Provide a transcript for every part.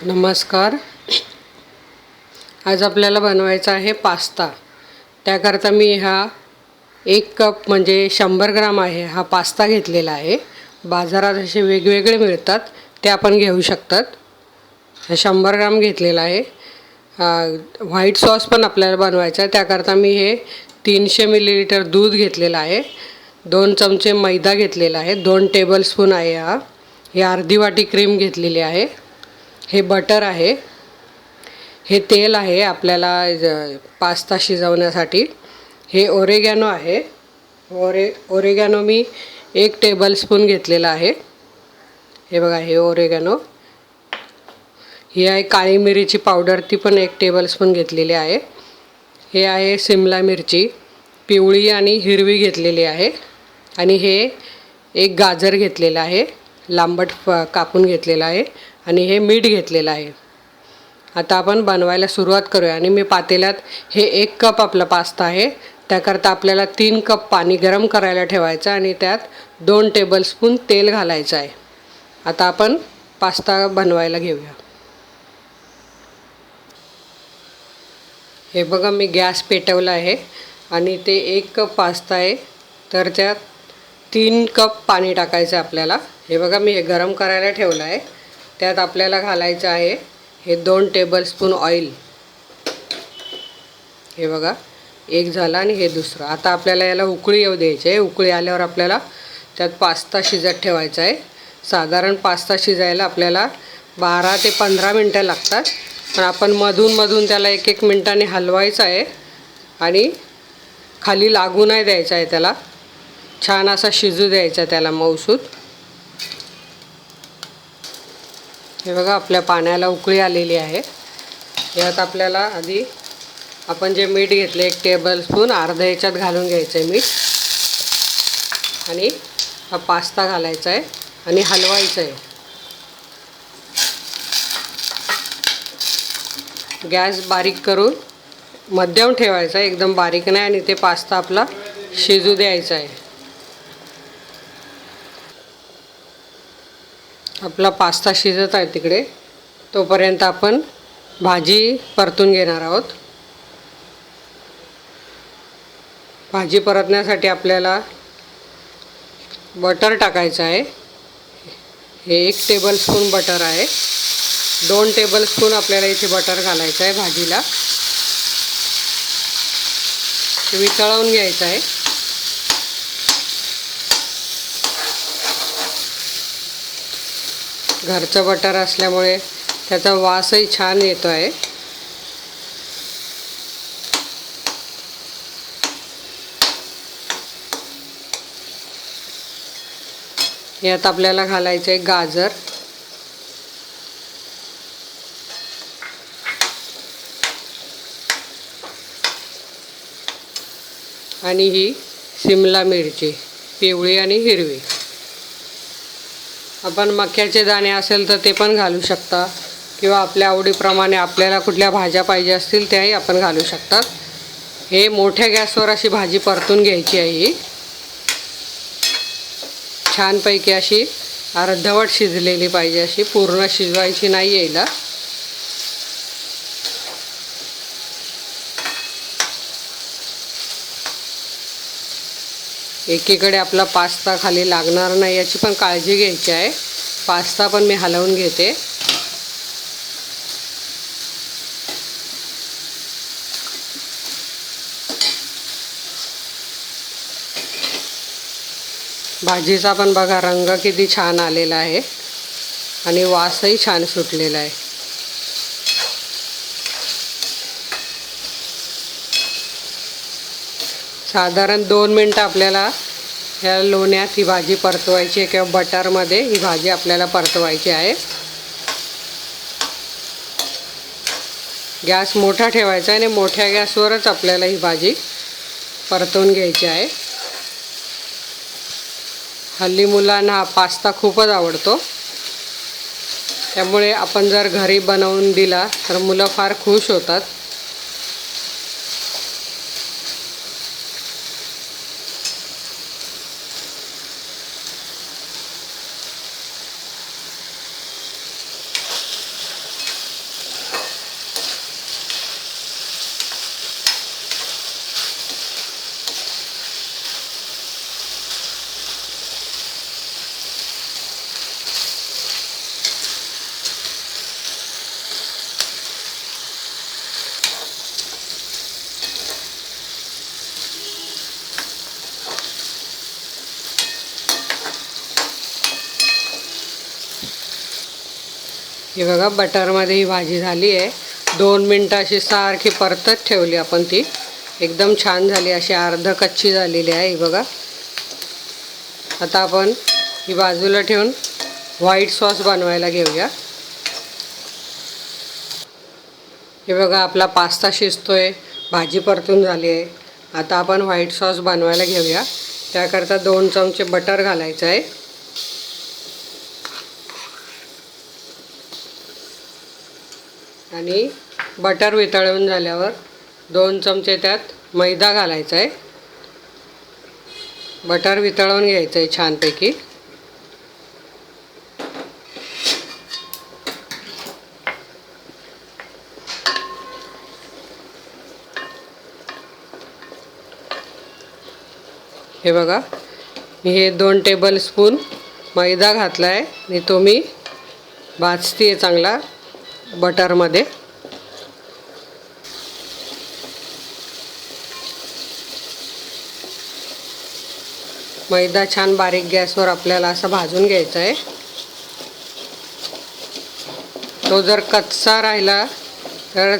नमस्कार. आज आपल्याला बनवायचा आहे पास्ता. त्याकरता मी हा 1 कप म्हणजे 100 ग्राम आहे हा पास्ता घेतलेला आहे. बाजारात असे वेगवेगळे मिळतात, ते आपण घेऊ शकतात. हे 100 ग्राम घेतलेला आहे. व्हाईट सॉस पण आपल्याला बनवायचा आहे. त्याकरता मी हे 300 मिलीलिटर दूध घेतलेलं आहे. 2 चमचे मैदा घेतलेला आहे. 2 टेबलस्पून आहे हा. ही अर्धी वाटी क्रीम घेतलेली आहे. हे बटर आहे. हे तेल आहे आपल्याला पास्ता शिजवण्यासाठी. हे ओरेगॅनो आहे. ओरेगॅनो मी 1 टेबलस्पून घेतलेला आहे. हे बघा, हे ओरेगॅनो. ही आहे काळी मिरीची पावडर, ती पण 1 टेबलस्पून घेतलेली आहे. हे आहे शिमला मिरची, पिवळी आणि हिरवी घेतलेली आहे. आणि हे 1 गाजर घेतलेलं आहे, लांबट कापून घेतलेला आहे. आणि हे मीठ घेतलेलं आहे. आता आपण बनवायला सुरुवात करूया. आणि मी पातेल्यात हे 1 कप आपला पास्ता आहे, त्याकरता आपल्याला 3 कप पाणी गरम करायला ठेवायचं आणि त्यात 2 टेबलस्पून तेल घालायचं आहे. आता आपण पास्ता बनवायला घेऊया. हे बघा, मी गॅस पेटवला आहे आणि ते 1 कप पास्ता आहे, तर त्यात 3 कप पाणी टाकायचं आहे आपल्याला. हे बघा, मी हे गरम करायला ठेवलं आहे. त्यात आपल्याला घालायचं आहे हे 2 टेबलस्पून ऑइल. हे बघा, 1 झाला आणि हे दुसरं. आता आपल्याला याला उकळी येऊ द्यायची आहे. उकळी आल्यावर आपल्याला त्यात पास्ता शिजत ठेवायचा आहे. साधारण पास्ता शिजायला आपल्याला 12 ते 15 मिनटं लागतात. पण आपण मधून त्याला 1-1 मिनटाने हलवायचं आहे आणि खाली लागू नाही द्यायचं आहे. त्याला छान असा शिजू द्यायचा त्याला मऊसूत. हे बघा, आपल्या पाण्याला उकळी आलेली आहे. यात आपल्याला आधी आपण जे मीठ घेतले 1 टेबलस्पून, अर्धा याच्यात घालून घ्यायचं आहे मीठ. आणि हा पास्ता घालायचा आहे आणि हलवायचं आहे. गॅस बारीक करून मध्यम ठेवायचा, एकदम बारीक नाही. आणि ते पास्ता आपला शिजू द्यायचा आहे. आपला पास्ता शिजत आहे तिकडे, तोपर्यंत आपण भाजी परतून घेणार आहोत. भाजी परतण्यासाठी आपल्याला बटर टाकायचं आहे. हे 1 टेबलस्पून बटर आहे. 2 टेबलस्पून आपल्याला इथे बटर घालायचं आहे भाजीला. वितळवून घ्यायचं आहे. घरचं बटर असल्यामुळे त्याचा वासही छान येतो आहे. यात आपल्याला घालायचं आहे गाजर. आणि ही शिमला मिरची, पिवळी आणि हिरवी. आपण मक्याचे दाणे असेल तर ते पण घालू शकता, किंवा आपल्या आवडीप्रमाणे आपल्याला कुठल्या भाज्या पाहिजे असतील त्याही आपण घालू शकतात. हे मोठ्या गॅसवर अशी भाजी परतून घ्यायची आहे. ही छानपैकी अशी अर्धवट शिजलेली पाहिजे, अशी पूर्ण शिजवायची नाही यायला. एकीकडे आपला पास्ता खाली लागणार नाही याची पण काळजी घ्यायची आहे. पास्ता पण मी हलवून घेते. भाजीचा पण बघा रंग किती छान आलेला आहे आणि वासही छान सुटलेला आहे. साधारण 2 मिनटं आपल्याला ह्या लोण्यात ही भाजी परतवायची आहे, किंवा बटरमध्ये ही भाजी आपल्याला परतवायची आहे. गॅस मोठा ठेवायचा आहे आणि मोठ्या गॅसवरच आपल्याला ही भाजी परतवून घ्यायची आहे. हल्ली मुलांना हा पास्ता खूपच आवडतो, त्यामुळे आपण जर घरी बनवून दिला तर मुलं फार खुश होतात. ही बघा बटरमध्ये ही भाजी झाली आहे. 2 मिनटं अशी सारखी परतत ठेवली आपण, ती एकदम छान झाली, अशी अर्ध कच्ची झालेली आहे. ही बघा. आता आपण ही बाजूला ठेवून व्हाईट सॉस बनवायला घेऊया. हे बघा आपला पास्ता शिजतोय, भाजी परतून झाली आहे. आता आपण व्हाईट सॉस बनवायला घेऊया. त्याकरता 2 चमचे बटर घालायचं आहे. आणि बटर वितळून झाल्यावर 2 चमचे त्यात मैदा घालायचा आहे. बटर वितळून घ्यायचं आहे छानपैकी. हे बघा मी हे 2 टेबलस्पून मैदा घातला आहे आणि तो मी भाजते आहे चांगला बटरमध्ये. मैदा छान बारीक गॅसवर आपल्याला असा भाजून घ्यायचा आहे. तो जर कच्चा राहिला तर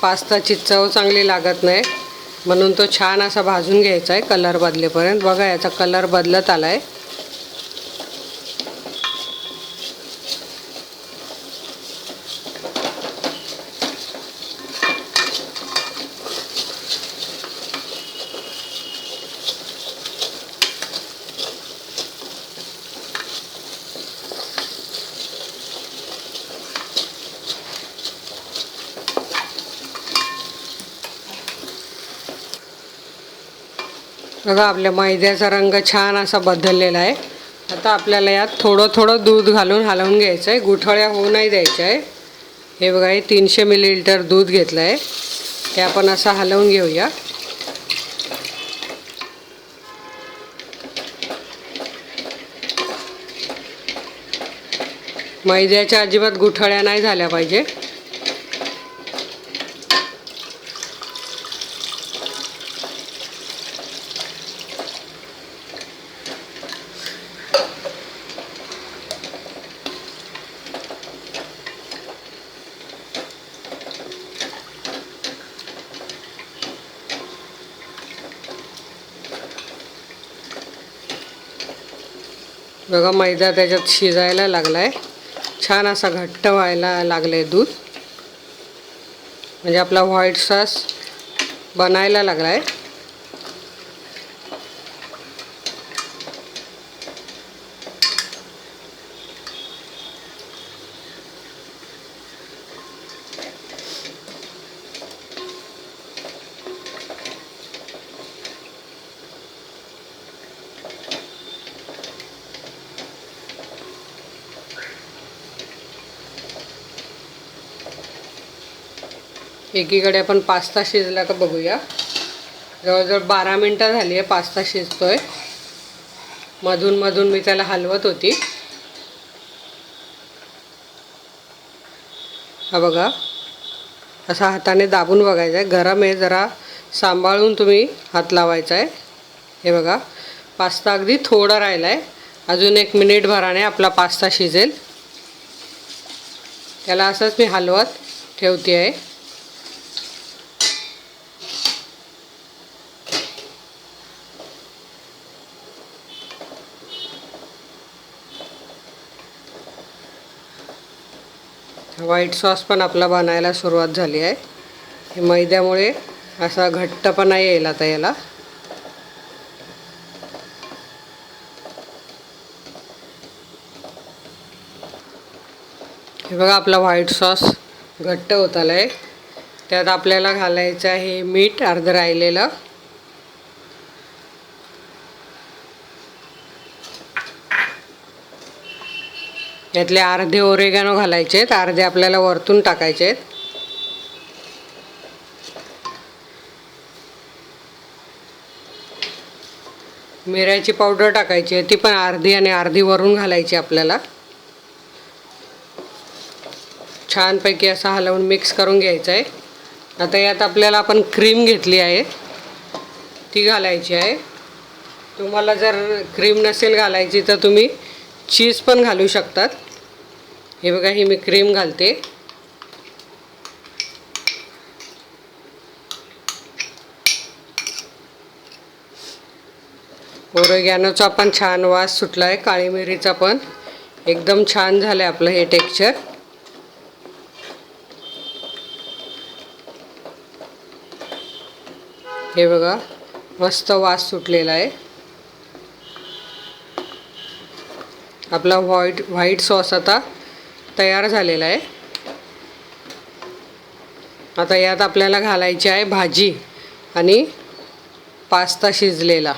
पास्ताची चव चांगली लागत नाही, म्हणून तो छान असा भाजून घ्यायचा आहे कलर बदलेपर्यंत. बघा याचा कलर बदलत आला आहे. बघा आपल्या मैद्याचा रंग छान असा बदललेला आहे. आता आपल्याला यात थोडं थोडं दूध घालून हलवून घ्यायचं आहे, गुठळ्या होऊ नाही द्यायच्या आहे. हे बघा हे 300 मिलीलिटर दूध घेतलं आहे, ते आपण असं हलवून घेऊया. मैद्याच्या अजिबात गुठळ्या नाही झाल्या पाहिजे. बघा मैदा त्याच्यात शिजायला लागला आहे, छान असा घट्ट व्हायला लागलं आहे दूध, म्हणजे आपला व्हाईट सॉस बनायला लागला आहे. एकीकडे आपण पास्ता शिजला का बघूया. जवळजवळ 12 मिनटं झाली आहे पास्ता शिजतोय. मधून मधून मी त्याला हलवत होती. हा बघा असा हाताने दाबून बघायचं आहे. गरम आहे, जरा सांभाळून तुम्ही हात लावायचा आहे. हे बघा पास्ता अगदी थोडा राहिला आहे, अजून 1 मिनिटभराने आपला पास्ता शिजेल. त्याला असंच मी हलवत ठेवते आहे. व्हाईट सॉस पण आपला बनायला सुरुवात झाली आहे. हे मैद्यामुळे असा घट्टपणा येईल आता याला. हे बघा आपला व्हाईट सॉस घट्ट होत आला आहे. त्यात आपल्याला घालायचं आहे मीठ अर्ध राहिलेलं. यातले अर्धे ओरेगानो घालायचे आहेत, अर्धे आपल्याला वरतून टाकायचे आहेत. मिरची पावडर टाकायची आहे, ती पण अर्धी आणि अर्धी वरून घालायची आपल्याला. छानपैकी असं हलवून मिक्स करून घ्यायचं आहे. आता यात आपल्याला आपण क्रीम घेतली आहे ती घालायची आहे. तुम्हाला जर क्रीम नसेल घालायची तर तुम्ही चीज पण घालू शकतात. हे बघा, ही मी क्रीम घालते. ओरिगॅनोचा पण छान वास सुटला आहे. काळी मिरीचा पण एकदम छान झालं आहे आपलं हे टेक्स्चर. हे बघा, मस्त वास सुटलेला आहे. आपला व्हाईट सॉस आता तयार झालेला आहे. आता यात आपल्याला घालायची आहे भाजी आणि पास्ता शिजलेला.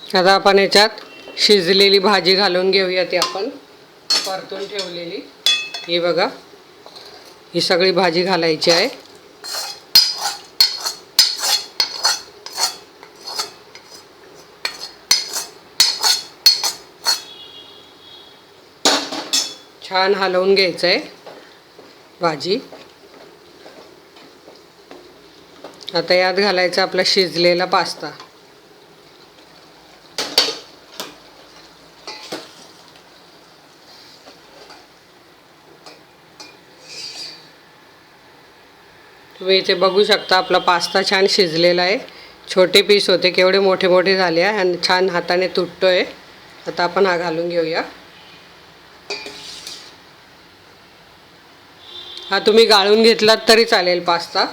आता आपण याच्यात शिजलेली भाजी घालून घेऊया. ती आपण परतून ठेवलेली. ही बघा, ही सगळी भाजी घालायची आहे. छान हलवून घ्यायचं आहे भाजी. आता यात घालायचा आपला शिजलेला पास्ता. तुम्ही इथे बघू शकता आपला पास्ता छान शिजलेला आहे. छोटे पीस होते, केवढे मोठे मोठे झाले आहे आणि छान हाताने तुटतोय. आता आपण हा घालून घेऊया. हा तुम्ही गाळून घेतलात तरी चालेल पास्ता.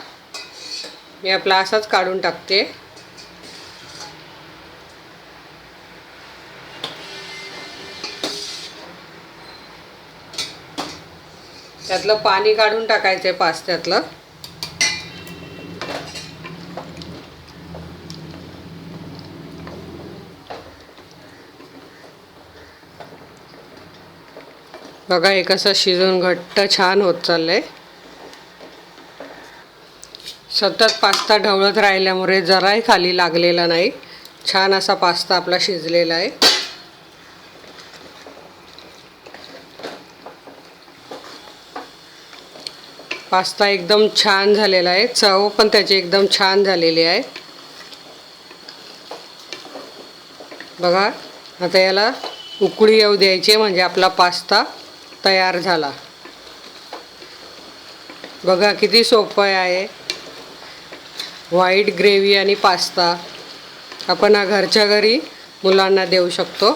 मी आपला असाच काढून टाकते. त्यातलं पाणी काढून टाकायचं आहे पास्त्यातलं. बघा, हे कसं शिजून घट्ट छान होत चाललंय. सतत पास्ता ढवळत राहिल्यामुळे जराही खाली लागलेला नाही. छान असा पास्ता आपला शिजलेला आहे. पास्ता एकदम छान झालेला आहे. चव पण त्याची एकदम छान झालेली आहे. बघा, आता याला उकळी येऊ द्यायची म्हणजे आपला पास्ता तयार झाला. बघा किती सोपं आहे. व्हाईट ग्रेव्ही आणि पास्ता आपण हा घरच्या घरी मुलांना देऊ शकतो.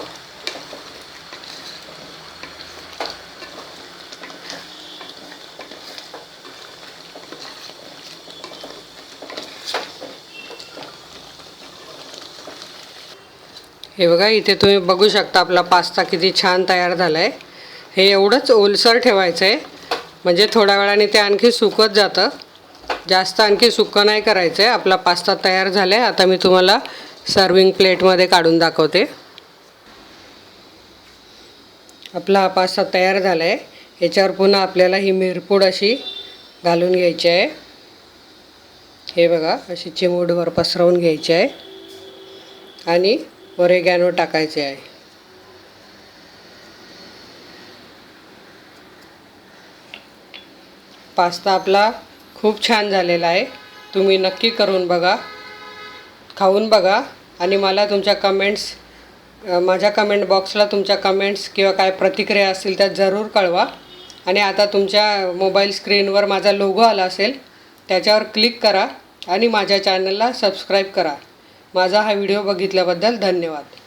हे बघा, इथे तुम्ही बघू शकता आपला पास्ता किती छान तयार झाला आहे. हे एवढंच ओलसर ठेवायचं आहे म्हणजे थोड्या वेळाने ते आणखी सुकत जातं. जास्त आणखी सुकं नाही करायचं आहे. आपला पास्ता तयार झाला आहे. आता मी तुम्हाला सर्विंग प्लेटमध्ये काढून दाखवते. आपला हा पास्ता तयार झाला आहे. याच्यावर पुन्हा आपल्याला ही मिरपूड अशी घालून घ्यायची आहे. हे बघा, अशी चिमूटभर पसरवून घ्यायची आहे आणि ओरिगॅनो टाकायचे आहे. पास्ता आपला खूप छान झालेला आहे. तुम्ही नक्की करून बघा, खाऊन बघा आणि मला तुमच्या कमेंट्स, माझ्या कमेंट बॉक्सला तुमच्या कमेंट्स किंवा काय प्रतिक्रिया असतील त्या जरूर कळवा. आणि आता तुमच्या मोबाईल स्क्रीनवर माझा लोगो आला असेल, त्याच्यावर क्लिक करा आणि माझ्या चॅनलला सबस्क्राईब करा. माझा हा व्हिडिओ बघितल्याबद्दल धन्यवाद.